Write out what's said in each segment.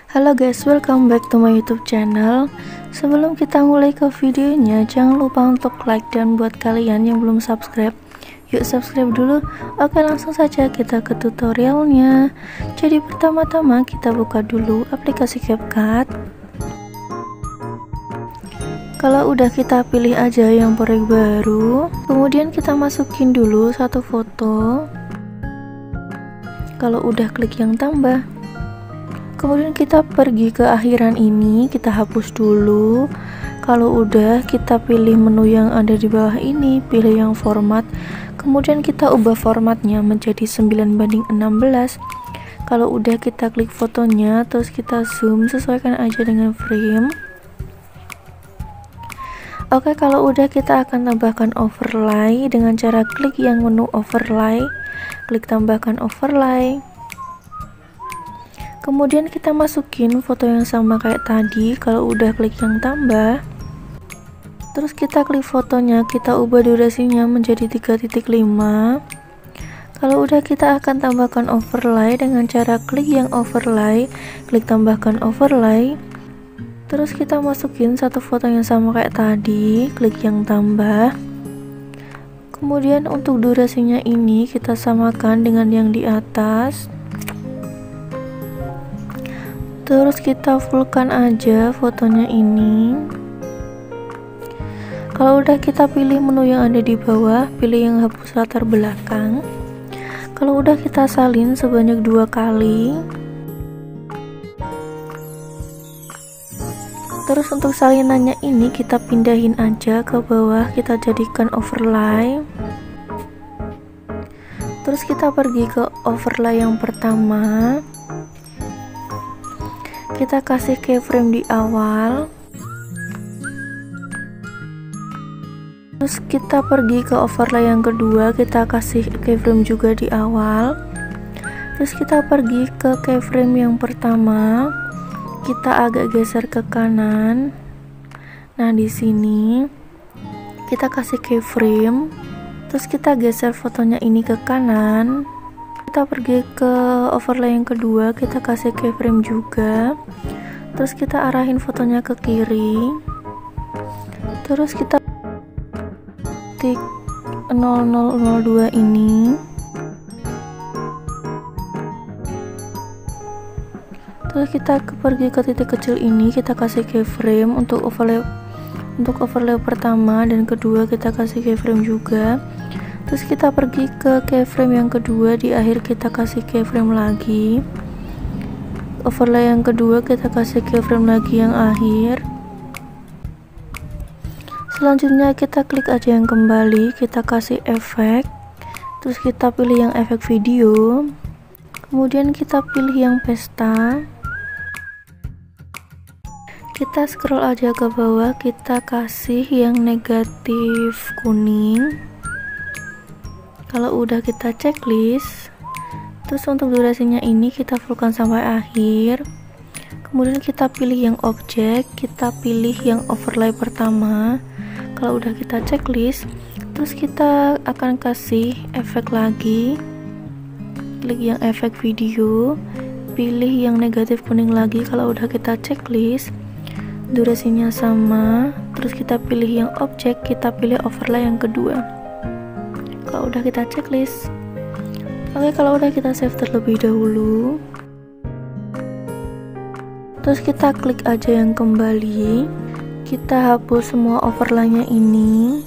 Halo guys, welcome back to my YouTube channel. Sebelum kita mulai ke videonya, jangan lupa untuk like, dan buat kalian yang belum subscribe, yuk subscribe dulu. Oke, langsung saja kita ke tutorialnya. Jadi pertama-tama kita buka dulu aplikasi CapCut. Kalau udah, kita pilih aja yang proyek baru, kemudian kita masukin dulu satu foto. Kalau udah, klik yang tambah. Kemudian kita pergi ke akhiran ini, kita hapus dulu. Kalau udah, kita pilih menu yang ada di bawah ini, pilih yang format. Kemudian kita ubah formatnya menjadi 9:16. Kalau udah, kita klik fotonya, terus kita zoom, sesuaikan aja dengan frame. Oke, kalau udah, kita akan tambahkan overlay dengan cara klik yang menu overlay, klik tambahkan overlay. Kemudian kita masukin foto yang sama kayak tadi. Kalau udah, klik yang tambah. Terus kita klik fotonya, kita ubah durasinya menjadi 3.5. Kalau udah, kita akan tambahkan overlay dengan cara klik yang overlay, klik tambahkan overlay. Terus kita masukin satu foto yang sama kayak tadi, klik yang tambah. Kemudian untuk durasinya ini kita samakan dengan yang di atas. Terus kita fullkan aja fotonya ini. Kalau udah, kita pilih menu yang ada di bawah, pilih yang hapus latar belakang. Kalau udah, kita salin sebanyak 2 kali. Terus untuk salinannya ini kita pindahin aja ke bawah, kita jadikan overlay. Terus kita pergi ke overlay yang pertama. Kita kasih keyframe di awal. Terus kita pergi ke overlay yang kedua, kita kasih keyframe juga di awal. Terus kita pergi ke keyframe yang pertama, kita agak geser ke kanan. Nah, di sini kita kasih keyframe. Terus kita geser fotonya ini ke kanan. Kita pergi ke overlay yang kedua, kita kasih keyframe juga. Terus kita arahin fotonya ke kiri. Terus kita titik 0002 ini. Terus kita pergi ke titik kecil ini, kita kasih keyframe untuk overlay pertama dan kedua, kita kasih keyframe juga. Terus kita pergi ke keyframe yang kedua, di akhir kita kasih keyframe lagi. Overlay yang kedua kita kasih keyframe lagi yang akhir. Selanjutnya kita klik aja yang kembali, kita kasih efek. Terus kita pilih yang efek video. Kemudian kita pilih yang pesta. Kita scroll aja ke bawah, kita kasih yang negatif kuning. Kalau udah, kita checklist. Terus untuk durasinya ini kita fullkan sampai akhir. Kemudian kita pilih yang objek, kita pilih yang overlay pertama. Kalau udah, kita checklist. Terus kita akan kasih efek lagi, klik yang efek video, pilih yang negatif kuning lagi. Kalau udah, kita checklist, durasinya sama. Terus kita pilih yang objek, kita pilih overlay yang kedua. Kalau udah, kita checklist. Oke, kalau udah, kita save terlebih dahulu. Terus kita klik aja yang kembali, kita hapus semua overlaynya ini,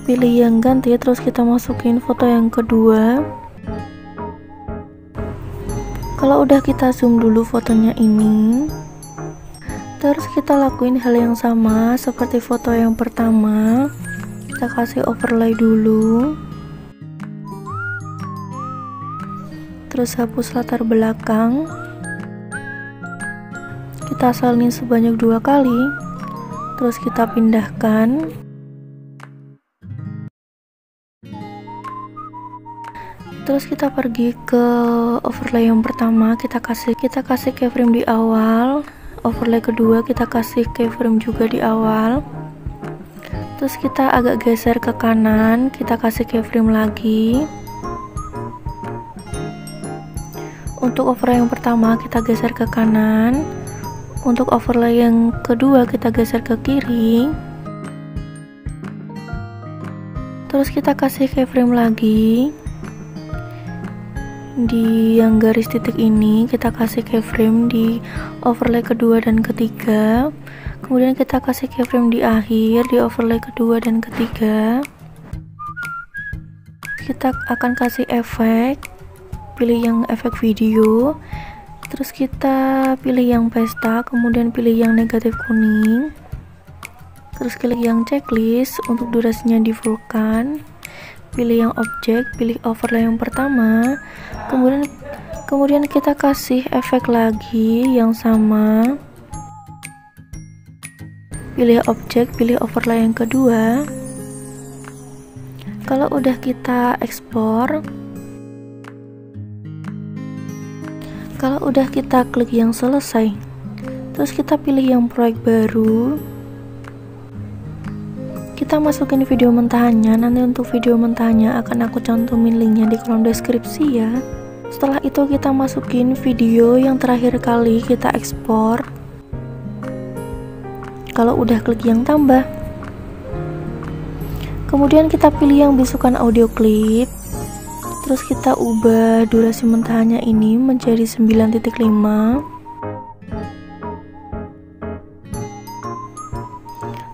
pilih yang ganti. Terus kita masukin foto yang kedua. Kalau udah, kita zoom dulu fotonya ini. Terus kita lakuin hal yang sama seperti foto yang pertama. Kita kasih overlay dulu. Terus hapus latar belakang. Kita salin sebanyak 2 kali. Terus kita pindahkan. Terus kita pergi ke overlay yang pertama, kita kasih keyframe di awal. Overlay kedua kita kasih keyframe juga di awal. Terus kita agak geser ke kanan, kita kasih keyframe lagi. Untuk overlay yang pertama kita geser ke kanan, untuk overlay yang kedua kita geser ke kiri, terus kita kasih keyframe lagi. Di yang garis titik ini kita kasih keyframe di overlay kedua dan ketiga, kemudian kita kasih keyframe di akhir di overlay kedua dan ketiga. Kita akan kasih efek, pilih yang efek video, terus kita pilih yang pesta, kemudian pilih yang negatif kuning, terus klik yang checklist, untuk durasinya di fullkan, pilih yang objek, pilih overlay yang pertama, kemudian kita kasih efek lagi yang sama, pilih objek, pilih overlay yang kedua. Kalau udah kita ekspor, kalau udah kita klik yang selesai, terus kita pilih yang proyek baru, kita masukin video mentahannya. Nanti untuk video mentahannya akan aku cantumin linknya di kolom deskripsi ya. Setelah itu kita masukin video yang terakhir kali kita ekspor. Kalau udah klik yang tambah, kemudian kita pilih yang bisukan audio klip, terus kita ubah durasi mentahannya ini menjadi 9.5.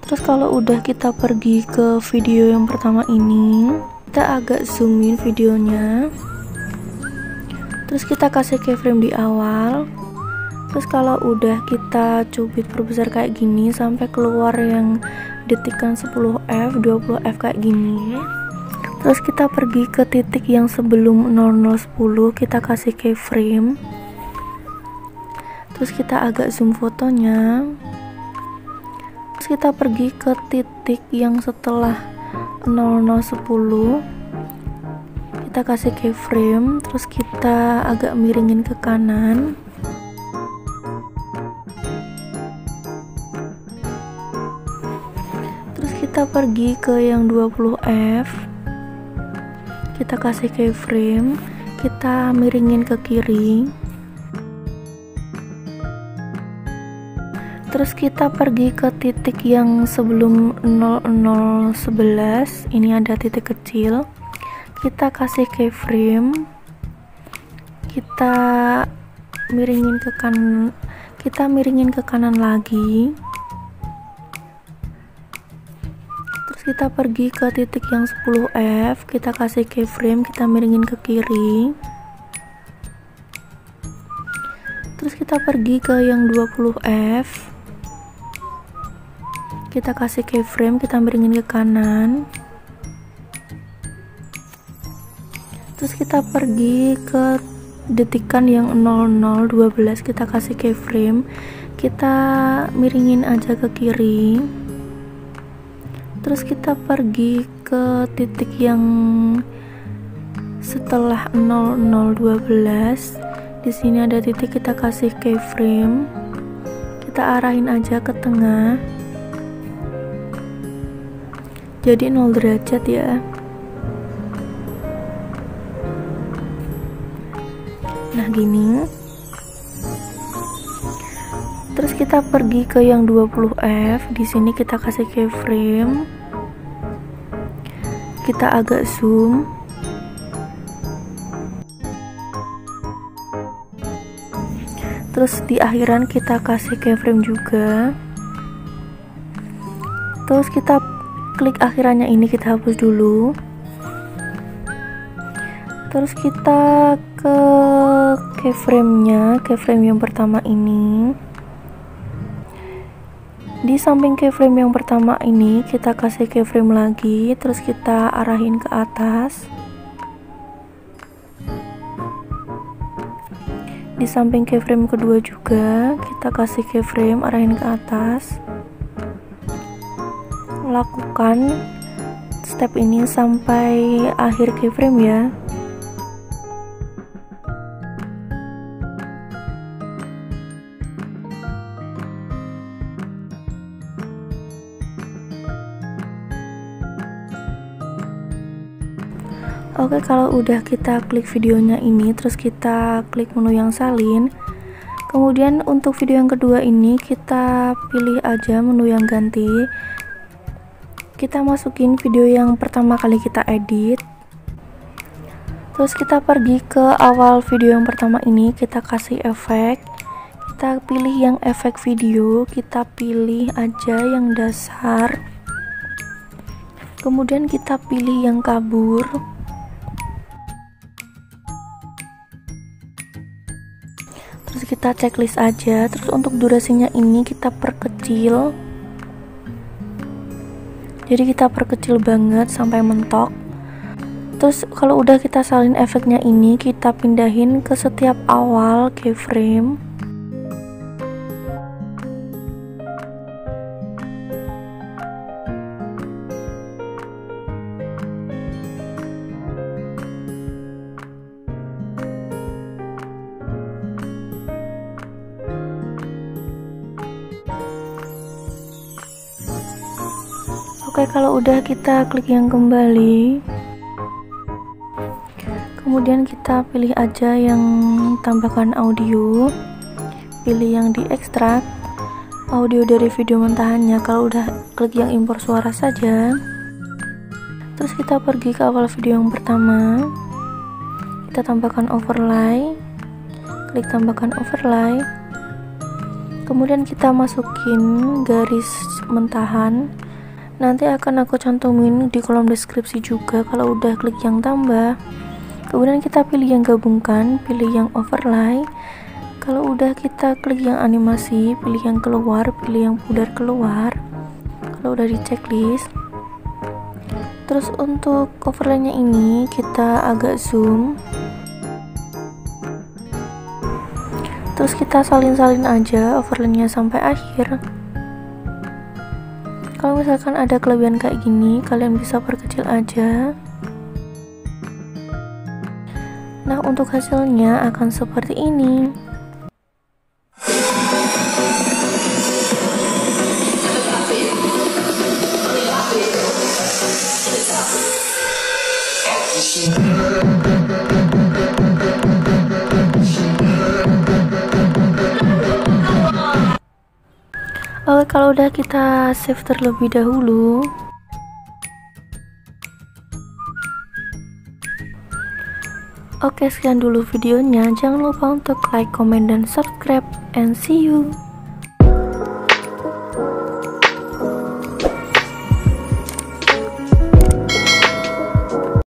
Terus kalau udah kita pergi ke video yang pertama ini, kita agak zoom in videonya, terus kita kasih keyframe di awal. Terus kalau udah kita cubit perbesar kayak gini sampai keluar yang detikan 10f, 20f kayak gini. Terus kita pergi ke titik yang sebelum 0010, kita kasih keyframe. Terus kita agak zoom fotonya. Terus kita pergi ke titik yang setelah 0010, kita kasih keyframe, terus kita agak miringin ke kanan. Terus kita pergi ke yang 20f, kita kasih keyframe, kita miringin ke kiri. Terus kita pergi ke titik yang sebelum 0011, ini ada titik kecil, kita kasih keyframe, kita miringin ke kanan lagi. Terus kita pergi ke titik yang 10f, kita kasih keyframe, kita miringin ke kiri. Terus kita pergi ke yang 20f, kita kasih keyframe, kita miringin ke kanan. Terus kita pergi ke detikan yang 0012, kita kasih keyframe, kita miringin aja ke kiri. Terus kita pergi ke titik yang setelah 0012, di sini ada titik, kita kasih keyframe, kita arahin aja ke tengah jadi 0 derajat ya. Nah gini. Terus kita pergi ke yang 20f, di sini kita kasih keyframe, kita agak zoom. Terus di akhiran kita kasih keyframe juga. Terus kita klik akhirannya ini, kita hapus dulu. Terus kita ke keyframe-nya, keyframe yang pertama ini. Di samping keyframe yang pertama ini kita kasih keyframe lagi, terus kita arahin ke atas. Di samping keyframe kedua juga kita kasih keyframe, arahin ke atas. Lakukan step ini sampai akhir keyframe ya. Oke, kalau udah kita klik videonya ini, terus kita klik menu yang salin. Kemudian untuk video yang kedua ini kita pilih aja menu yang ganti. Kita masukin video yang pertama kali kita edit. Terus kita pergi ke awal video yang pertama ini, kita kasih efek. Kita pilih yang efek video, kita pilih aja yang dasar. Kemudian kita pilih yang kabur. Terus kita checklist aja. Terus untuk durasinya ini kita perkecil. Jadi kita perkecil banget sampai mentok. Terus kalau udah kita salin efeknya ini, kita pindahin ke setiap awal keyframe. Oke, kalau udah kita klik yang kembali, kemudian kita pilih aja yang tambahkan audio, pilih yang diekstrak audio dari video mentahannya. Kalau udah klik yang impor suara saja. Terus kita pergi ke awal video yang pertama, kita tambahkan overlay, klik tambahkan overlay, kemudian kita masukin garis mentahan. Nanti akan aku cantumin di kolom deskripsi juga kalau udah klik yang tambah. Kemudian kita pilih yang gabungkan, pilih yang overlay. Kalau udah kita klik yang animasi, pilih yang keluar, pilih yang pudar keluar. Kalau udah di checklist. Terus untuk overlaynya ini kita agak zoom. Terus kita salin-salin aja overlaynya sampai akhir. Kalau misalkan ada kelebihan kayak gini, kalian bisa perkecil aja. Nah, untuk hasilnya akan seperti ini. Oke, kalau udah kita save terlebih dahulu. Oke, sekian dulu videonya. Jangan lupa untuk like, comment, dan subscribe. And see you.